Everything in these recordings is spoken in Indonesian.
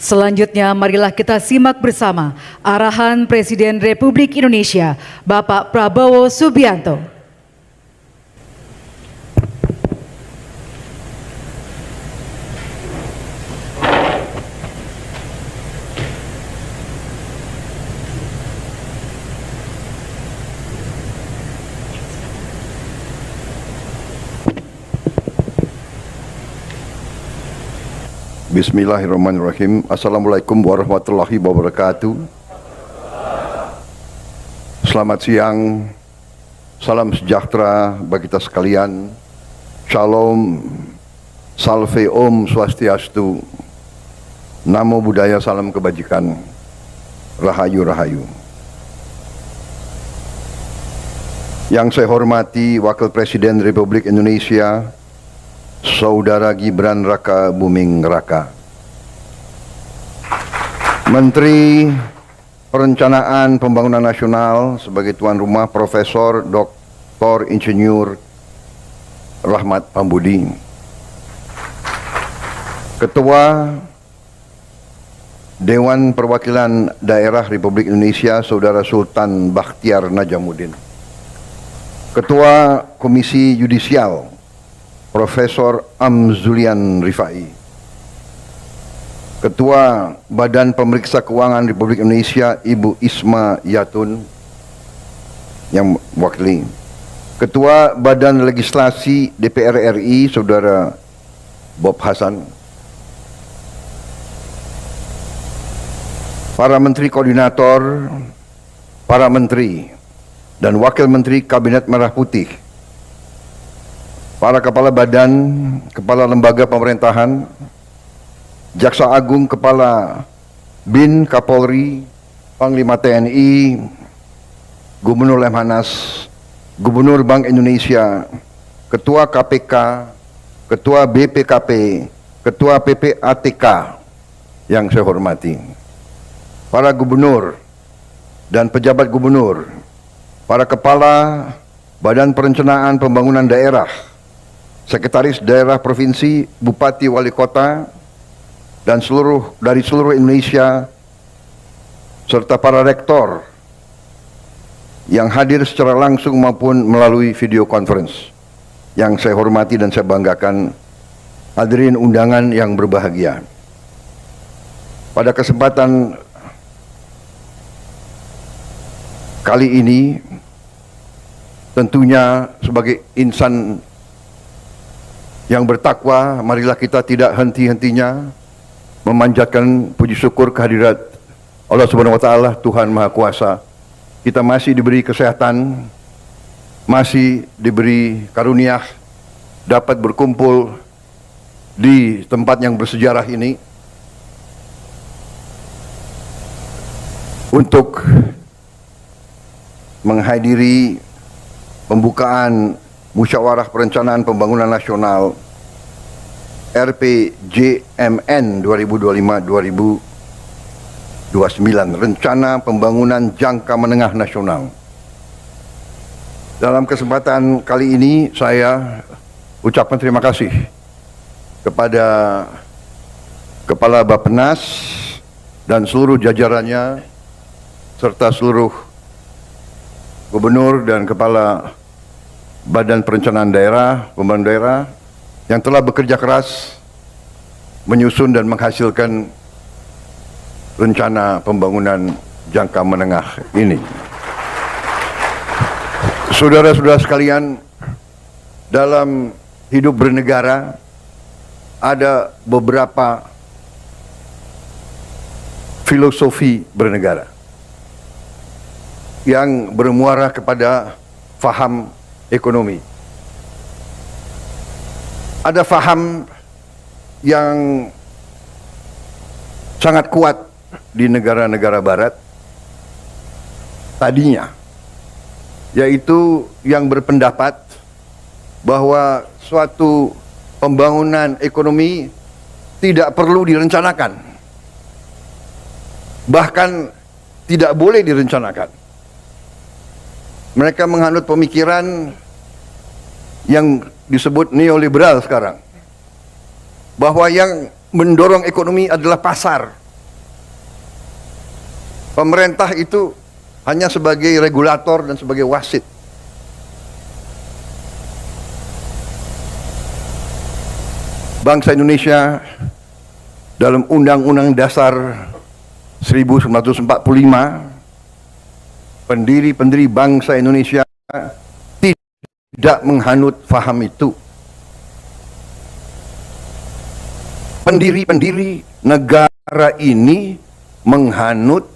Selanjutnya marilah kita simak bersama arahan Presiden Republik Indonesia Bapak Prabowo Subianto. Bismillahirrahmanirrahim. Assalamualaikum warahmatullahi wabarakatuh. Selamat siang, salam sejahtera bagi kita sekalian. Shalom, salve om swastiastu, namo buddhaya, salam kebajikan, rahayu rahayu. Yang saya hormati Wakil Presiden Republik Indonesia Saudara Gibran Raka Buming Raka, Menteri Perencanaan Pembangunan Nasional sebagai tuan rumah Profesor Dr. Insinyur Rahmat Pambudi, Ketua Dewan Perwakilan Daerah Republik Indonesia Saudara Sultan Bakhtiar Najamuddin, Ketua Komisi Yudisial Profesor Amzulian Rifai, Ketua Badan Pemeriksa Keuangan Republik Indonesia Ibu Isma Yatun yang mewakili, Ketua Badan Legislasi DPR RI Saudara Bob Hasan, para Menteri Koordinator, para Menteri dan Wakil Menteri Kabinet Merah Putih, para Kepala Badan, Kepala Lembaga Pemerintahan, Jaksa Agung, Kepala BIN, Kapolri, Panglima TNI, Gubernur Lemhanas, Gubernur Bank Indonesia, Ketua KPK, Ketua BPKP, Ketua PPATK yang saya hormati, para Gubernur dan pejabat Gubernur, para Kepala Badan Perencanaan Pembangunan Daerah, Sekretaris Daerah Provinsi, Bupati, Wali Kota, dan dari seluruh Indonesia, serta para rektor yang hadir secara langsung maupun melalui video conference. Yang saya hormati dan saya banggakan, hadirin undangan yang berbahagia. Pada kesempatan kali ini, tentunya sebagai insan yang bertakwa, marilah kita tidak henti-hentinya memanjatkan puji syukur kehadirat Allah Subhanahu wa taala, Tuhan Maha Kuasa. Kita masih diberi kesehatan, masih diberi karunia dapat berkumpul di tempat yang bersejarah ini untuk menghadiri pembukaan Musyawarah Perencanaan Pembangunan Nasional RPJMN 2025-2029, Rencana Pembangunan Jangka Menengah Nasional. Dalam kesempatan kali ini saya ucapkan terima kasih kepada Kepala Bappenas dan seluruh jajarannya serta seluruh Gubernur dan Kepala Badan Perencanaan Daerah, Pembangunan Daerah yang telah bekerja keras menyusun dan menghasilkan rencana pembangunan jangka menengah ini. Saudara-saudara sekalian, dalam hidup bernegara ada beberapa filosofi bernegara yang bermuara kepada faham ekonomi. Ada faham yang sangat kuat di negara-negara barat tadinya, yaitu yang berpendapat bahwa suatu pembangunan ekonomi tidak perlu direncanakan, bahkan tidak boleh direncanakan. Mereka menganut pemikiran yang disebut neoliberal sekarang, bahwa yang mendorong ekonomi adalah pasar, Pemerintah itu hanya sebagai regulator dan sebagai wasit. Bangsa Indonesia dalam Undang-Undang Dasar 1945, pendiri-pendiri bangsa Indonesia tidak menghanut faham itu. Pendiri-pendiri negara ini menghanut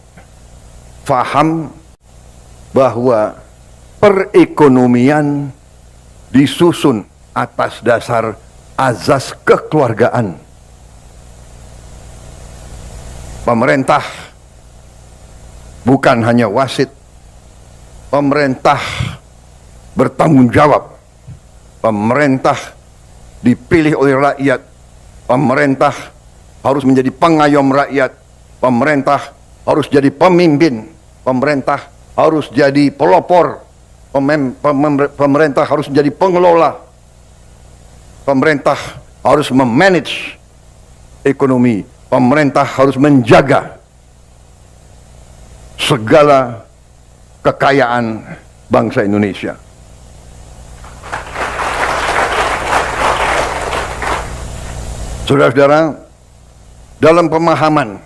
faham bahwa perekonomian disusun atas dasar azas kekeluargaan. Pemerintah bukan hanya wasit, pemerintah bertanggung jawab, pemerintah dipilih oleh rakyat, pemerintah harus menjadi pengayom rakyat, pemerintah harus jadi pemimpin, pemerintah harus jadi pelopor, pemerintah harus menjadi pengelola, pemerintah harus memanage ekonomi, pemerintah harus menjaga segala kekayaan bangsa Indonesia. Saudara-saudara, dalam pemahaman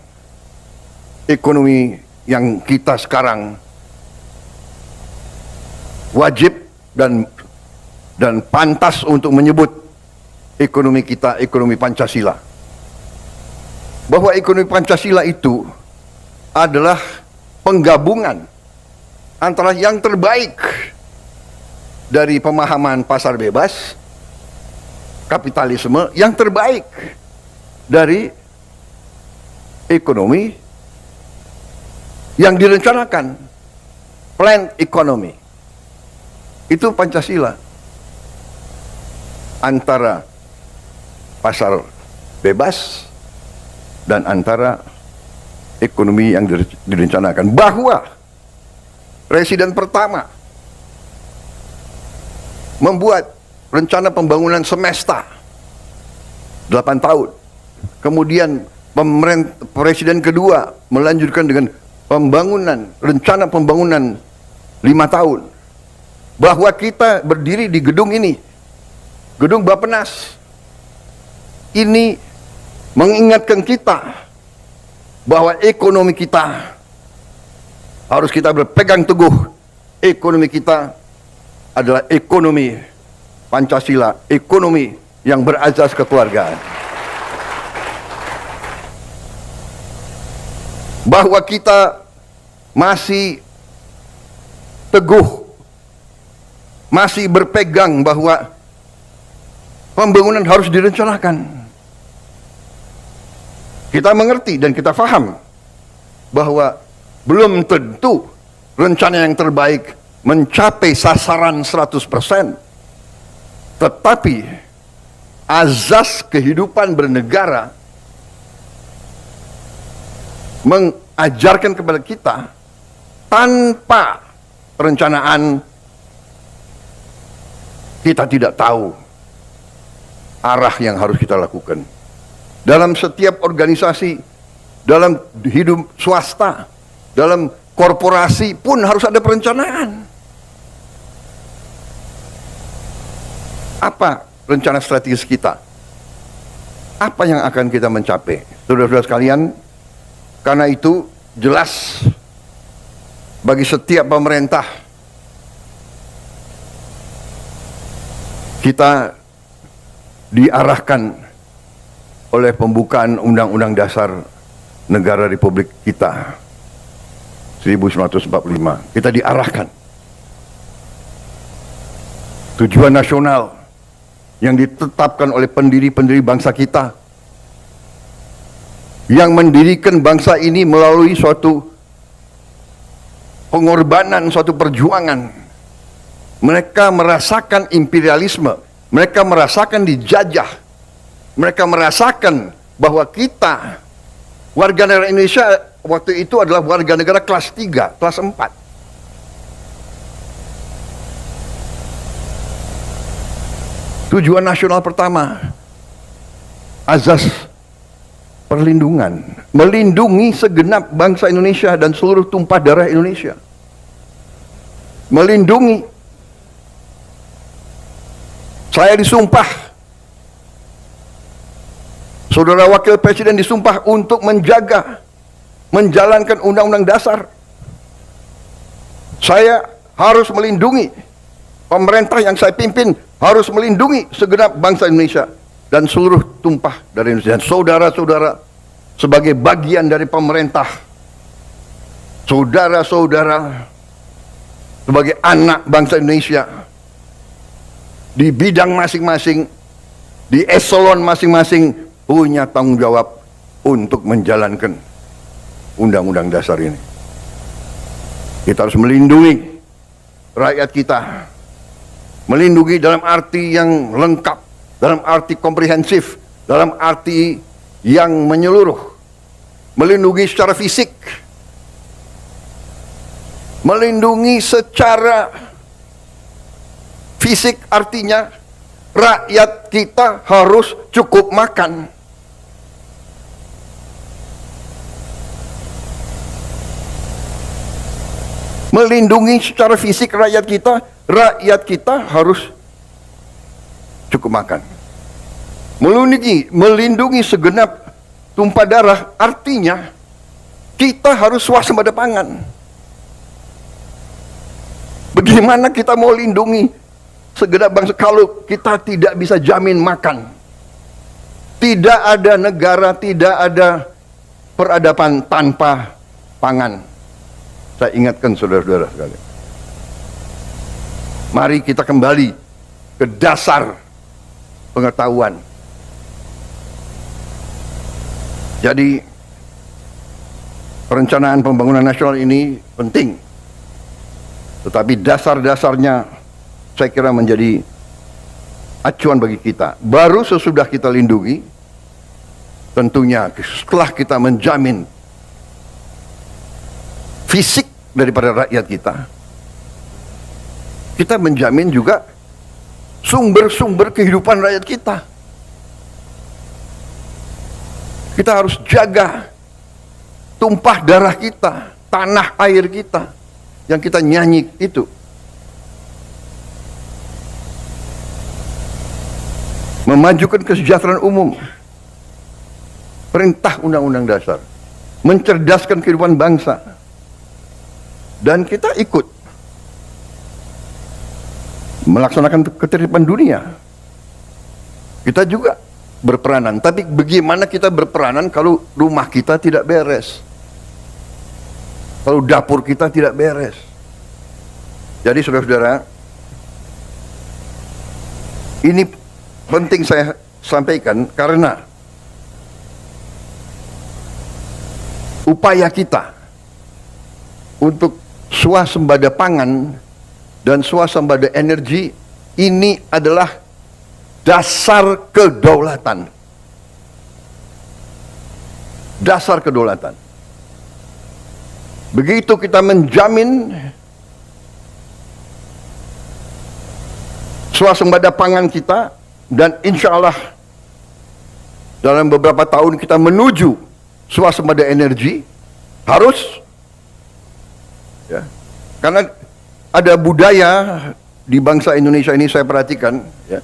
ekonomi yang kita sekarang wajib dan pantas untuk menyebut ekonomi kita ekonomi Pancasila. Bahwa ekonomi Pancasila itu adalah penggabungan antara yang terbaik dari pemahaman pasar bebas, kapitalisme, yang terbaik dari ekonomi yang direncanakan, planned economy. Itu Pancasila. Antara pasar bebas dan antara ekonomi yang direncanakan. Bahwa Presiden pertama membuat rencana pembangunan semesta 8 tahun. Kemudian Presiden kedua melanjutkan dengan rencana pembangunan 5 tahun. Bahwa kita berdiri di gedung ini, gedung Bappenas, ini mengingatkan kita bahwa ekonomi kita harus kita berpegang teguh. Ekonomi kita adalah ekonomi Pancasila, ekonomi yang berazas kekeluargaan. Bahwa kita masih teguh, masih berpegang bahwa pembangunan harus direncanakan. Kita mengerti dan kita faham bahwa belum tentu rencana yang terbaik mencapai sasaran 100%. Tetapi azas kehidupan bernegara mengajarkan kepada kita, tanpa perencanaan kita tidak tahu arah yang harus kita lakukan. Dalam setiap organisasi, dalam hidup swasta, dalam korporasi pun harus ada perencanaan. Apa rencana strategis kita? Apa yang akan kita mencapai? Saudara-saudara sekalian, karena itu jelas bagi setiap pemerintah kita diarahkan oleh pembukaan Undang-Undang Dasar Negara Republik kita 1945. Kita diarahkan tujuan nasional yang ditetapkan oleh pendiri-pendiri bangsa kita, yang mendirikan bangsa ini melalui suatu pengorbanan, suatu perjuangan. Mereka merasakan imperialisme, mereka merasakan dijajah, mereka merasakan bahwa kita, warga negara Indonesia waktu itu adalah warga negara kelas 3, kelas 4. Tujuan nasional pertama, azas perlindungan, melindungi segenap bangsa Indonesia dan seluruh tumpah darah Indonesia. Melindungi. Saya disumpah, Saudara Wakil Presiden disumpah untuk menjaga, menjalankan Undang-Undang Dasar. Saya harus melindungi, pemerintah yang saya pimpin harus melindungi segenap bangsa Indonesia dan seluruh tumpah dari Indonesia. Dan saudara-saudara, sebagai bagian dari pemerintah, saudara-saudara, sebagai anak bangsa Indonesia, di bidang masing-masing, di eselon masing-masing, punya tanggung jawab untuk menjalankan Undang-Undang Dasar ini. Kita harus melindungi rakyat kita, melindungi dalam arti yang lengkap, dalam arti komprehensif, dalam arti yang menyeluruh, melindungi secara fisik, melindungi secara fisik artinya rakyat kita harus cukup makan. Melindungi secara fisik rakyat kita harus cukup makan. Melindungi segenap tumpah darah artinya kita harus swasembada pangan. Bagaimana kita mau lindungi segenap bangsa kalau kita tidak bisa jamin makan? Tidak ada negara, tidak ada peradaban tanpa pangan. Saya ingatkan saudara-saudara sekalian. Mari kita kembali ke dasar pengetahuan. Jadi perencanaan pembangunan nasional ini penting. Tetapi dasar-dasarnya saya kira menjadi acuan bagi kita. Baru sesudah kita lindungi, tentunya setelah kita menjamin fisik daripada rakyat kita menjamin juga sumber-sumber kehidupan rakyat kita. Kita harus jaga tumpah darah kita, tanah air kita yang kita nyanyi itu. Memajukan kesejahteraan umum, perintah Undang-Undang Dasar, mencerdaskan kehidupan bangsa. Dan kita ikut melaksanakan ketertiban dunia. Kita juga berperanan. Tapi bagaimana kita berperanan kalau rumah kita tidak beres? Kalau dapur kita tidak beres? Jadi saudara-saudara, ini penting saya sampaikan karena upaya kita untuk swasembada pangan dan swasembada energi ini adalah dasar kedaulatan. Dasar kedaulatan. Begitu kita menjamin swasembada pangan kita, dan insya Allah dalam beberapa tahun kita menuju swasembada energi, harus ya, karena ada budaya di bangsa Indonesia ini saya perhatikan ya,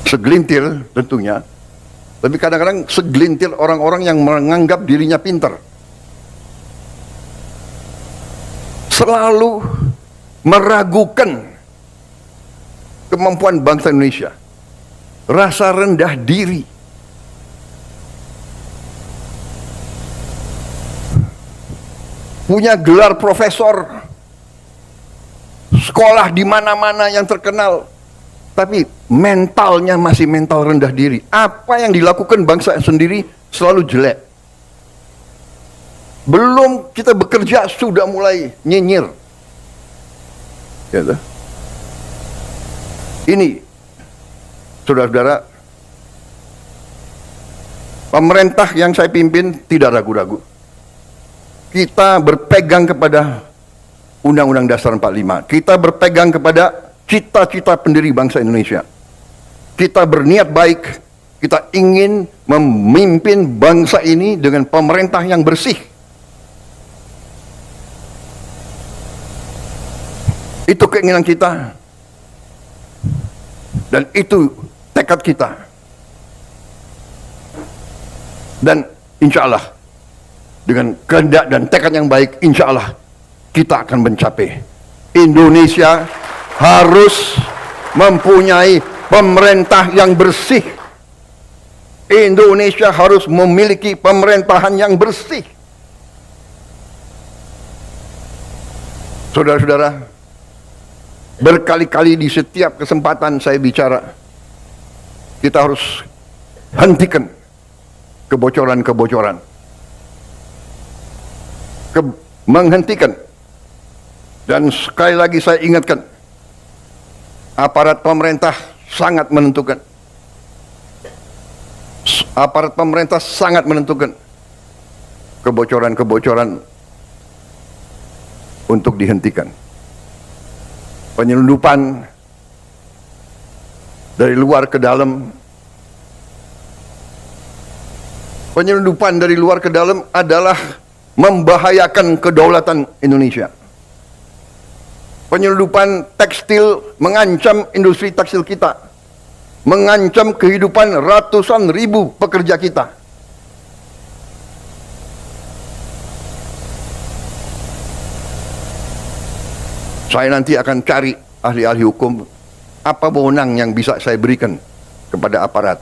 segelintir tentunya, tapi kadang-kadang segelintir orang-orang yang menganggap dirinya pintar, selalu meragukan kemampuan bangsa Indonesia, rasa rendah diri. Punya gelar profesor, sekolah di mana-mana yang terkenal, tapi mentalnya masih mental rendah diri. Apa yang dilakukan bangsa sendiri selalu jelek. Belum kita bekerja sudah mulai nyinyir. Ya, ini, saudara-saudara, pemerintah yang saya pimpin tidak ragu-ragu. Kita berpegang kepada Undang-Undang Dasar 45. Kita berpegang kepada cita-cita pendiri bangsa Indonesia. Kita berniat baik, kita ingin memimpin bangsa ini dengan pemerintah yang bersih. Itu keinginan kita. Dan itu tekad kita. Dan insya Allah, dengan kehendak dan tekad yang baik, insya Allah kita akan mencapai. Indonesia harus mempunyai pemerintah yang bersih. Indonesia harus memiliki pemerintahan yang bersih. Saudara-saudara, berkali-kali di setiap kesempatan saya bicara, kita harus hentikan kebocoran-kebocoran. Menghentikan. Dan sekali lagi saya ingatkan, aparat pemerintah sangat menentukan. Aparat pemerintah sangat menentukan kebocoran-kebocoran untuk dihentikan. Penyelundupan dari luar ke dalam. Penyelundupan dari luar ke dalam adalah membahayakan kedaulatan Indonesia. Penyelundupan tekstil mengancam industri tekstil kita, mengancam kehidupan ratusan ribu pekerja kita. Saya nanti akan cari ahli-ahli hukum, apa wewenang yang bisa saya berikan kepada aparat.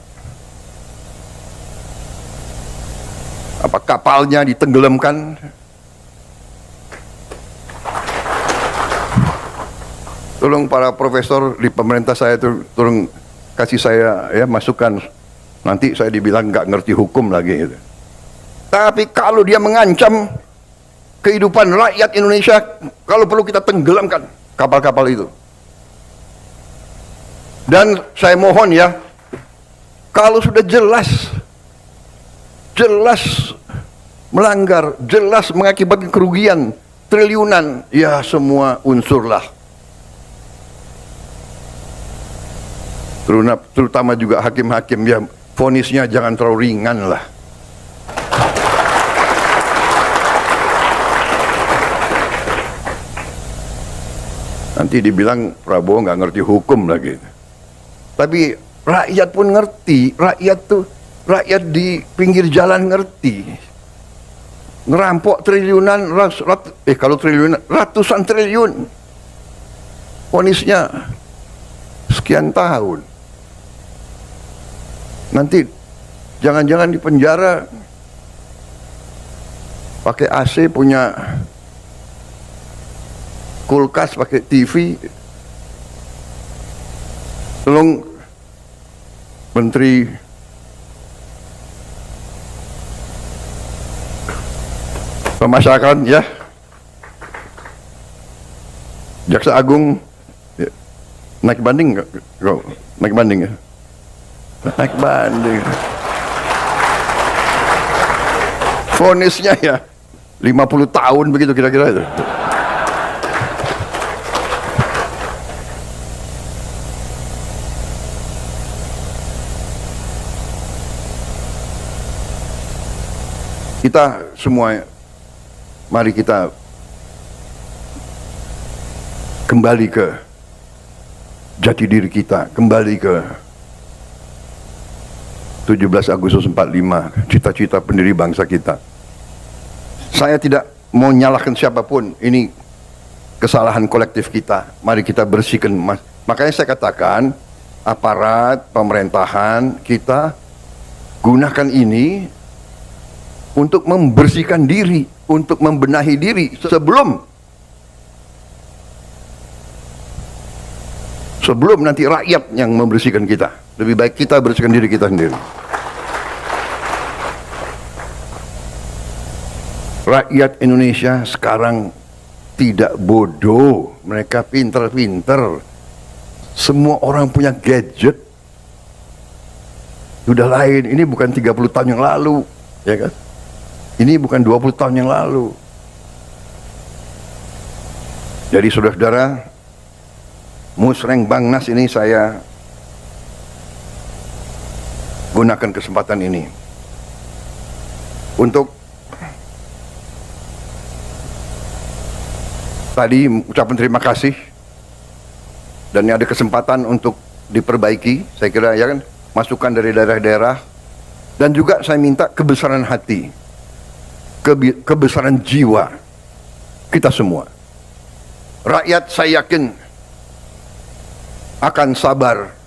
Apa kapalnya ditenggelamkan? Tolong para profesor di pemerintah saya itu tolong kasih saya ya masukan. Nanti saya dibilang nggak ngerti hukum lagi. Gitu. Tapi kalau dia mengancam kehidupan rakyat Indonesia, kalau perlu kita tenggelamkan kapal-kapal itu. Dan saya mohon ya, kalau sudah jelas melanggar, jelas mengakibatkan kerugian triliunan, ya semua unsurlah. Terutama juga hakim-hakim, ya vonisnya jangan terlalu ringan lah. Nanti dibilang Prabowo nggak ngerti hukum lagi. Tapi rakyat pun ngerti, rakyat di pinggir jalan ngerti. Ngerampok triliunan, kalau triliunan, ratusan triliun. Vonisnya sekian tahun. Nanti jangan-jangan di penjara pakai AC, punya kulkas, pakai TV. Tolong Menteri Pemasyarakatan ya, Jaksa Agung ya. Naik banding nggak? Naik banding ya? Naik banding. Vonisnya ya 50 tahun begitu kira-kira itu. Kita semua, mari kita kembali ke jati diri kita, kembali ke 17 Agustus 45, cita-cita pendiri bangsa kita. Saya tidak mau nyalahkan siapapun, ini kesalahan kolektif kita. Mari kita bersihkan. Makanya saya katakan, aparat pemerintahan kita gunakan ini untuk membersihkan diri, untuk membenahi diri sebelum nanti rakyat yang membersihkan kita. Lebih baik kita bersihkan diri kita sendiri. Rakyat Indonesia sekarang tidak bodoh, mereka pinter-pinter. Semua orang punya gadget. Sudah lain, ini bukan 30 tahun yang lalu, ya kan? Ini bukan 20 tahun yang lalu. Jadi saudara-saudara, Musreng Bangnas ini saya gunakan kesempatan ini untuk tadi ucapan terima kasih, dan ini ada kesempatan untuk diperbaiki, saya kira ya kan, masukan dari daerah-daerah, dan juga saya minta kebesaran hati, kebesaran jiwa kita semua. Rakyat saya yakin akan sabar.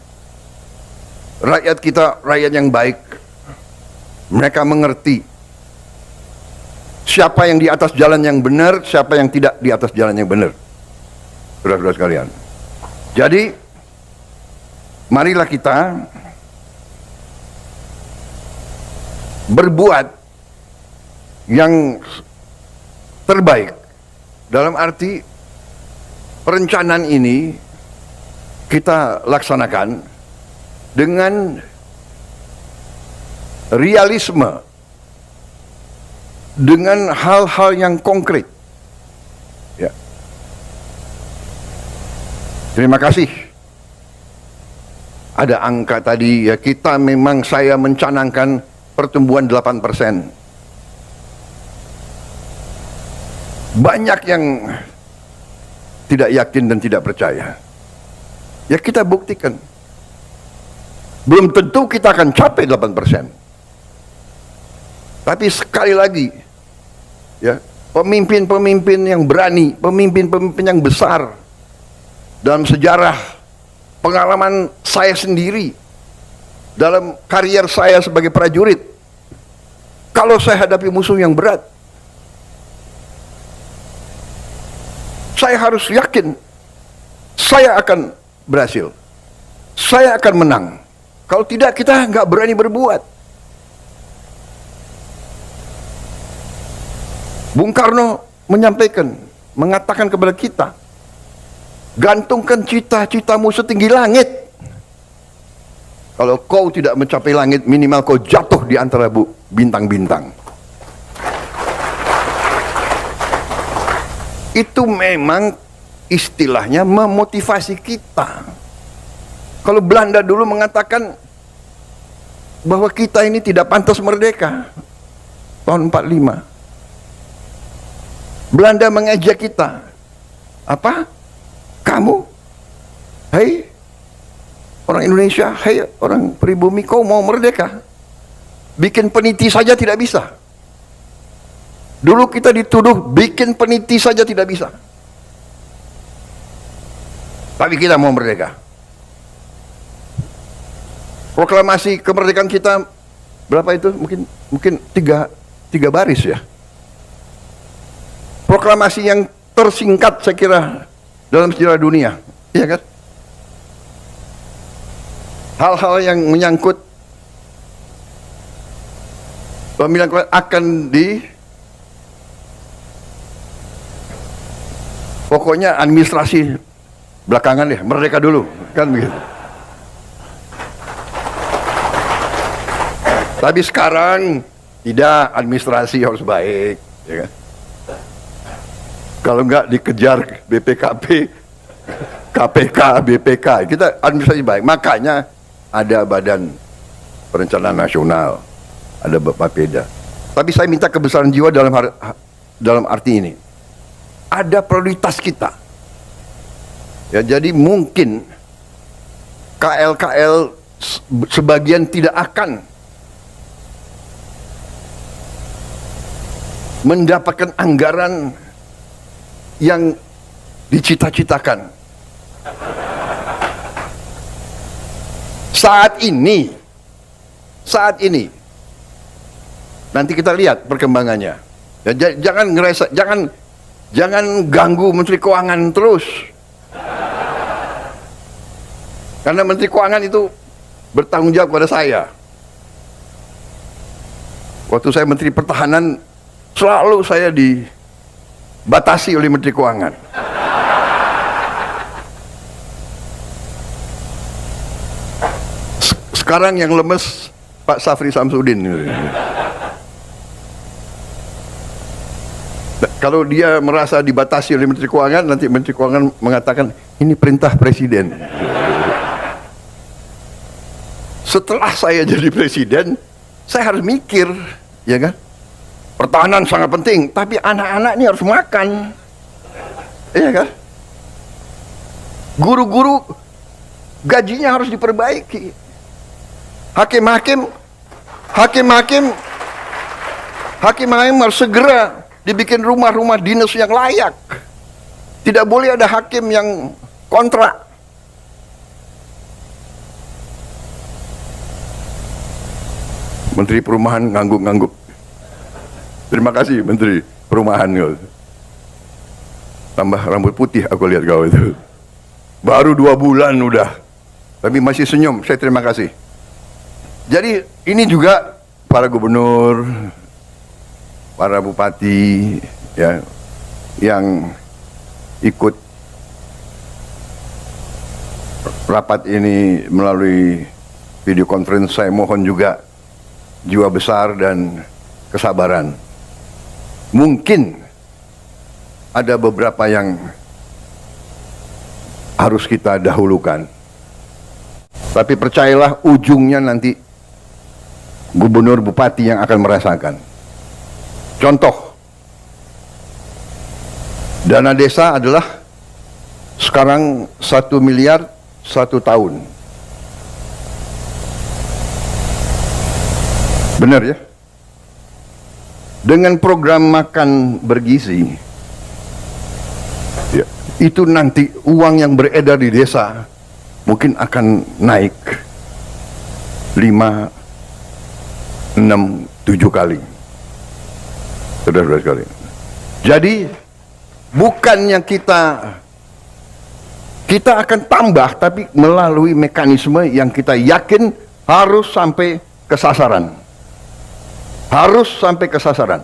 Rakyat kita rakyat yang baik. Mereka mengerti siapa yang di atas jalan yang benar, siapa yang tidak di atas jalan yang benar. Saudara-saudara sekalian. Jadi, marilah kita berbuat yang terbaik. Dalam arti perencanaan ini kita laksanakan dengan realisme, dengan hal-hal yang konkret. Ya. Terima kasih. Ada angka tadi, ya, kita memang, saya mencanangkan pertumbuhan 8%. Banyak yang tidak yakin dan tidak percaya. Ya, kita buktikan. Belum tentu kita akan capai 8%. Tapi sekali lagi, ya, pemimpin-pemimpin yang berani, pemimpin-pemimpin yang besar dalam sejarah, pengalaman saya sendiri, dalam karier saya sebagai prajurit, kalau saya hadapi musuh yang berat, saya harus yakin saya akan berhasil, saya akan menang. Kalau tidak, kita nggak berani berbuat. Bung Karno menyampaikan, mengatakan kepada kita, gantungkan cita-citamu setinggi langit. Kalau kau tidak mencapai langit, minimal kau jatuh di antara bintang-bintang. Itu memang istilahnya memotivasi kita. Kalau Belanda dulu mengatakan bahwa kita ini tidak pantas merdeka tahun 45. Belanda mengejek kita. Apa? Kamu? Hei orang Indonesia, hei orang pribumi, kau mau merdeka? Bikin peniti saja tidak bisa. Dulu kita dituduh bikin peniti saja tidak bisa. Tapi kita mau merdeka. Proklamasi kemerdekaan kita berapa itu? Mungkin tiga baris ya. Proklamasi yang tersingkat saya kira dalam sejarah dunia, iya kan? Hal-hal yang menyangkut pemilihan akan pokoknya administrasi belakangan ya, merdeka dulu, kan begitu. Tapi sekarang tidak, administrasi harus baik, ya kan? Kalau enggak dikejar BPKP, KPK, BPK, kita administrasi baik. Makanya ada Badan Perencanaan Nasional, ada Bapeda. Tapi saya minta kebesaran jiwa dalam arti ini. Ada prioritas kita. Ya, jadi mungkin KL-KL sebagian tidak akan mendapatkan anggaran yang dicita-citakan. Saat ini nanti kita lihat perkembangannya. Ya, jangan ganggu Menteri Keuangan terus. Karena Menteri Keuangan itu bertanggung jawab kepada saya. Waktu saya Menteri Pertahanan, selalu saya dibatasi oleh Menteri Keuangan. Sekarang yang lemes Pak Safri Samsudin. Kalau dia merasa dibatasi oleh Menteri Keuangan, nanti Menteri Keuangan mengatakan ini perintah Presiden. setelah saya jadi presiden, saya harus mikir, ya kan? Pertahanan sangat penting, tapi anak-anak ini harus makan, iya kan? Guru-guru gajinya harus diperbaiki. Hakim-hakim harus segera dibikin rumah-rumah dinas yang layak. Tidak boleh ada hakim yang kontrak. Menteri Perumahan ngangguk-ngangguk. Terima kasih Menteri Perumahan. Tambah rambut putih aku lihat kau itu. Baru 2 bulan udah, tapi masih senyum. Saya terima kasih. Jadi ini juga para gubernur, para bupati, ya, yang ikut rapat ini melalui video conference, saya mohon juga jiwa besar dan kesabaran. Mungkin ada beberapa yang harus kita dahulukan, tapi percayalah ujungnya nanti gubernur bupati yang akan merasakan. Contoh, dana desa adalah sekarang 1 miliar 1 tahun. Benar ya? Dengan program makan bergizi, ya, itu nanti uang yang beredar di desa mungkin akan naik 5, 6, 7 kali. Saudara-saudara sekalian. Jadi bukannya kita akan tambah, tapi melalui mekanisme yang kita yakin harus sampai ke sasaran. Harus sampai ke sasaran.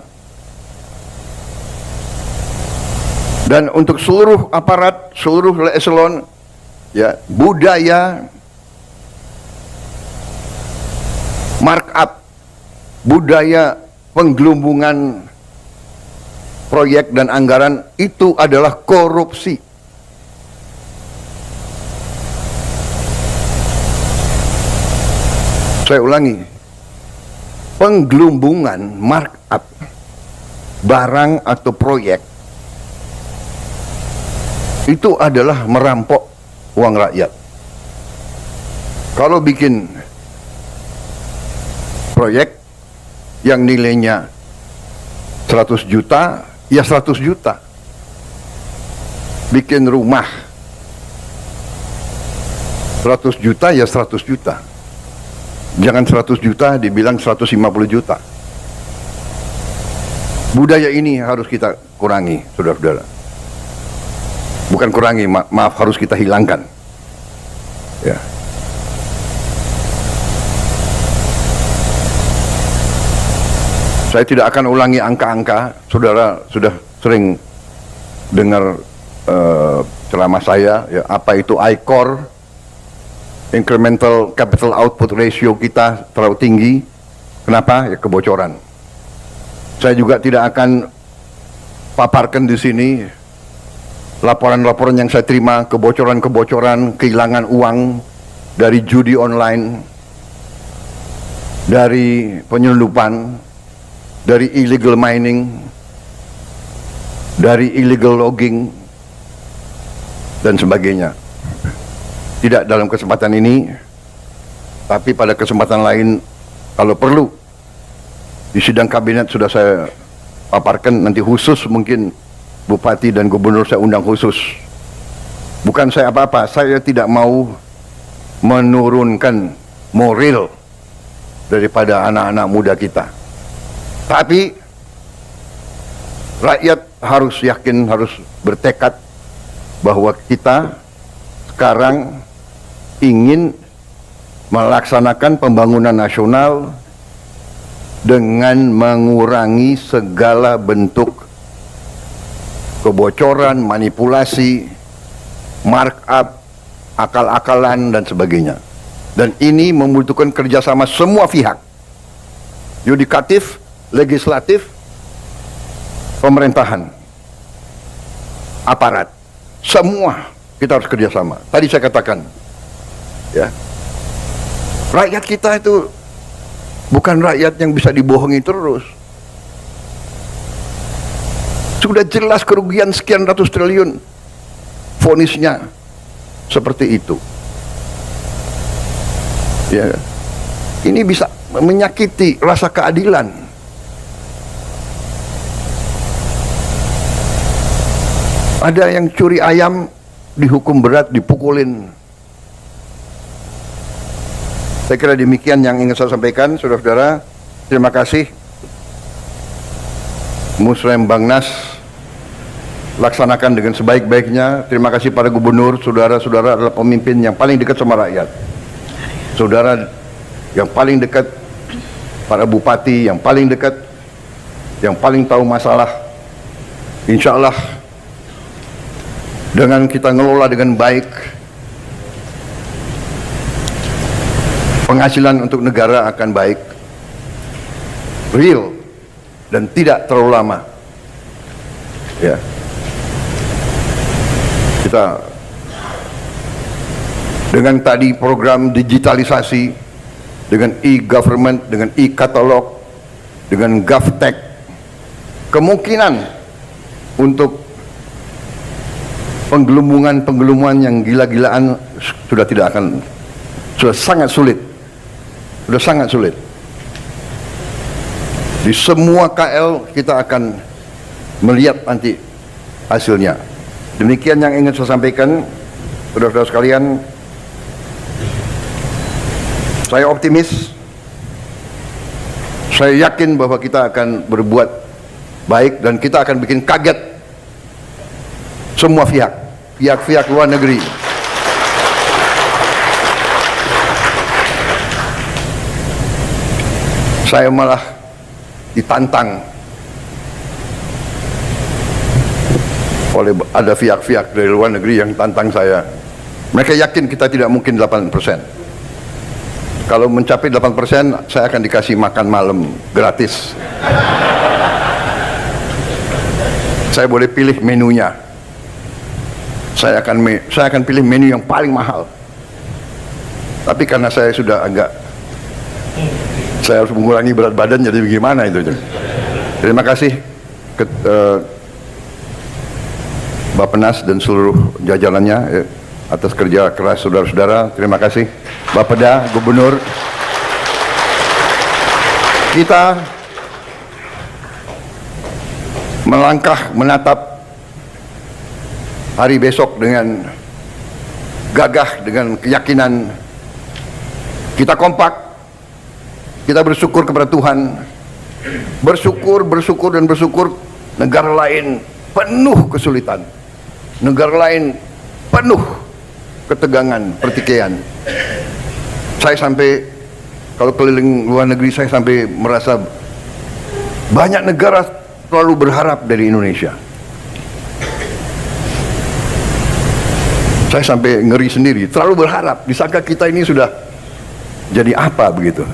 Dan untuk seluruh aparat, seluruh eselon, ya, budaya markup, budaya penggelumbungan proyek dan anggaran itu adalah korupsi. Saya ulangi, penggelumbungan markup barang atau proyek itu adalah merampok uang rakyat. Kalau bikin proyek yang nilainya 100 juta, ya 100 juta. Bikin rumah 100 juta, ya 100 juta. Jangan 100 juta dibilang 150 juta. Budaya ini harus kita kurangi, saudara-saudara. Bukan kurangi, maaf, harus kita hilangkan. Ya. Saya tidak akan ulangi angka-angka. Saudara sudah sering dengar ceramah saya, ya, apa itu ICOR, incremental capital output ratio kita terlalu tinggi. Kenapa? Ya, kebocoran. Saya juga tidak akan paparkan di sini laporan-laporan yang saya terima, kebocoran-kebocoran, kehilangan uang dari judi online, dari penyelundupan, dari illegal mining, dari illegal logging, dan sebagainya. Tidak dalam kesempatan ini, tapi pada kesempatan lain kalau perlu. Di sidang kabinet sudah saya paparkan, nanti khusus mungkin bupati dan gubernur saya undang khusus. Bukan saya apa-apa, saya tidak mau menurunkan moral daripada anak-anak muda kita. Tapi rakyat harus yakin, harus bertekad bahwa kita sekarang ingin melaksanakan pembangunan nasional dengan mengurangi segala bentuk kebocoran, manipulasi, markup, akal-akalan, dan sebagainya. Dan ini membutuhkan kerjasama semua pihak, yudikatif, legislatif, pemerintahan, aparat, semua kita harus kerjasama. Tadi saya katakan, ya, Rakyat kita itu bukan rakyat yang bisa dibohongi terus. Sudah jelas kerugian sekian ratus triliun, vonisnya seperti itu. Ya, ini bisa menyakiti rasa keadilan. Ada yang curi ayam dihukum berat, dipukulin. Saya kira demikian yang ingin saya sampaikan, saudara-saudara. Terima kasih. Musrem Bangnas, laksanakan dengan sebaik-baiknya. Terima kasih para gubernur. Saudara-saudara adalah pemimpin yang paling dekat sama rakyat. Saudara yang paling dekat, para bupati yang paling dekat, yang paling tahu masalah. Insya Allah dengan kita ngelola dengan baik, penghasilan untuk negara akan baik, real, dan tidak terlalu lama. Ya, kita dengan tadi program digitalisasi, dengan e-government, dengan e-katalog, dengan GovTech, kemungkinan untuk penggelembungan yang gila-gilaan sudah tidak akan, sudah sangat sulit, Di semua KL kita akan melihat nanti hasilnya. Demikian yang ingin saya sampaikan, saudara-saudara sekalian. Saya optimis, saya yakin bahwa kita akan berbuat baik dan kita akan bikin kaget semua pihak luar negeri. Saya malah ditantang oleh ada pihak-pihak dari luar negeri yang tantang saya. Mereka yakin kita tidak mungkin 8%. Kalau mencapai 8%, saya akan dikasih makan malam gratis. Saya boleh pilih menunya. Saya akan pilih menu yang paling mahal. Tapi karena saya sudah saya harus mengurangi berat badan, jadi bagaimana itu? Terima kasih Bappenas dan seluruh jajarannya atas kerja keras saudara-saudara. Terima kasih Bapeda, Gubernur. Kita melangkah menatap hari besok dengan gagah, dengan keyakinan. Kita kompak, kita bersyukur kepada Tuhan, bersyukur. Negara lain penuh kesulitan, negara lain penuh ketegangan, pertikaian. Saya sampai, kalau keliling luar negeri, saya sampai merasa banyak negara terlalu berharap dari Indonesia. Saya sampai ngeri sendiri, terlalu berharap, disangka kita ini sudah jadi apa begitu.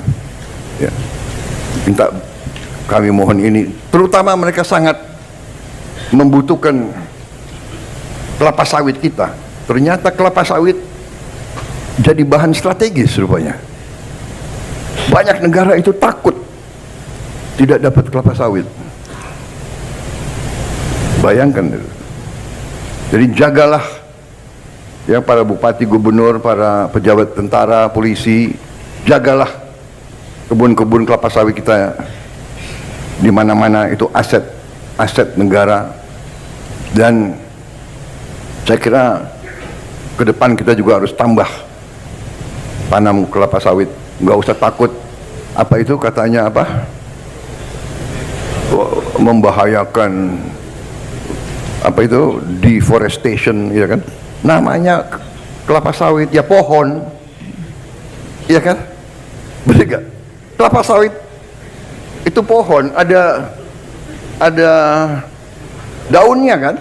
Ya. Minta kami mohon ini, terutama mereka sangat membutuhkan kelapa sawit kita. Ternyata kelapa sawit jadi bahan strategis rupanya. Banyak negara itu takut tidak dapat kelapa sawit. Bayangkan. Jadi jagalah ya para bupati, gubernur, para pejabat tentara, polisi, jagalah kebun-kebun kelapa sawit kita. Di mana-mana itu aset negara. Dan saya kira ke depan kita juga harus tambah tanam kelapa sawit. Nggak usah takut apa itu katanya apa, membahayakan apa itu deforestation, ya kan? Namanya kelapa sawit ya pohon, iya kan? Betul gak? Kelapa sawit itu pohon, ada daunnya kan?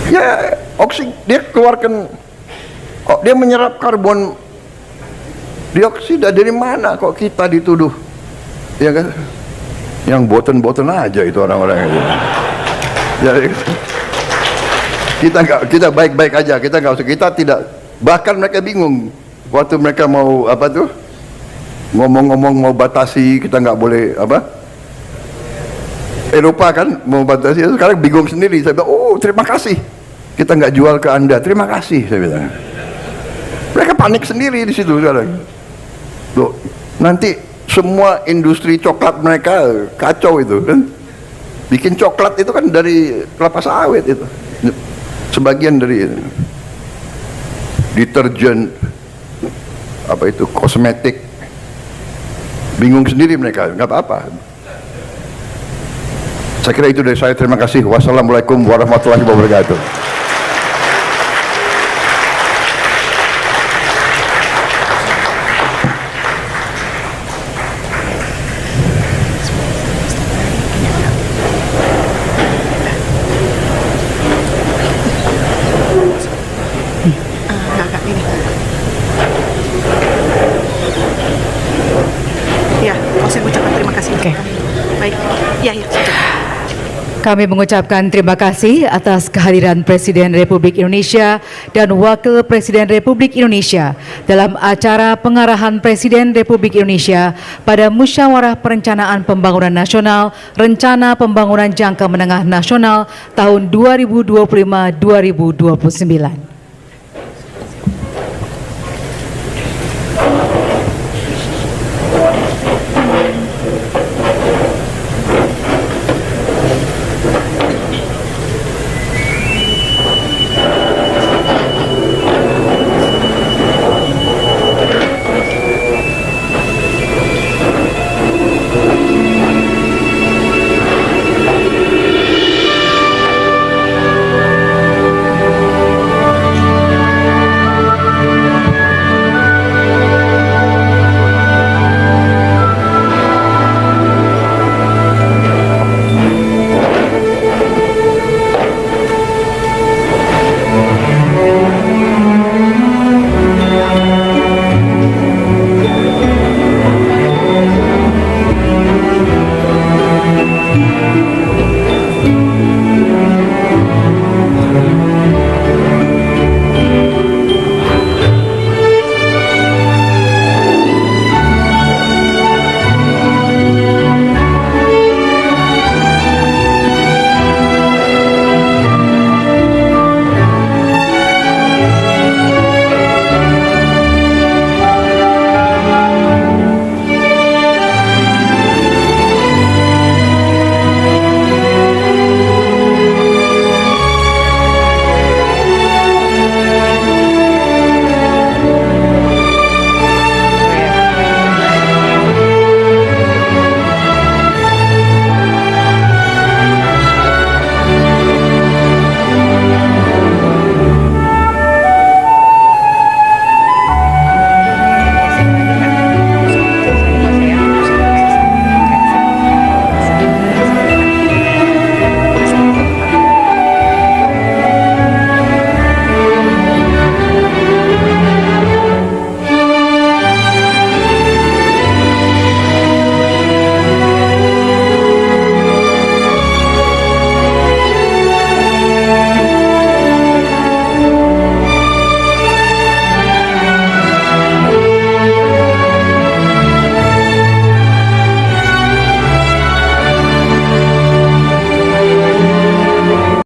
Ya oksigen, dia keluarkan, dia menyerap karbon dioksida. Dari mana kok kita dituduh, ya kan? Yang boten-boten aja itu orang-orang itu. Jadi kita baik-baik aja, kita nggak usah, kita tidak, bahkan mereka bingung waktu mereka mau apa tuh ngomong-ngomong mau batasi, kita nggak boleh apa, Eropa kan mau batasi, sekarang bingung sendiri. Saya bilang, oh terima kasih, kita nggak jual ke Anda, terima kasih, saya bilang. Mereka panik sendiri di situ sekarang. Loh, nanti semua industri coklat mereka kacau itu kan. Bikin coklat itu kan dari kelapa sawit itu, sebagian dari deterjen, apa itu, kosmetik. Bingung sendiri mereka, nggak apa-apa. Saya kira itu dari saya. Terima kasih. Wassalamualaikum warahmatullahi wabarakatuh. Kakak ini. Ya, saya ucapkan terima kasih. Oke. Baik. Ya, ya. Sudah. Kami mengucapkan terima kasih atas kehadiran Presiden Republik Indonesia dan Wakil Presiden Republik Indonesia dalam acara pengarahan Presiden Republik Indonesia pada Musyawarah Perencanaan Pembangunan Nasional Rencana Pembangunan Jangka Menengah Nasional tahun 2025-2029.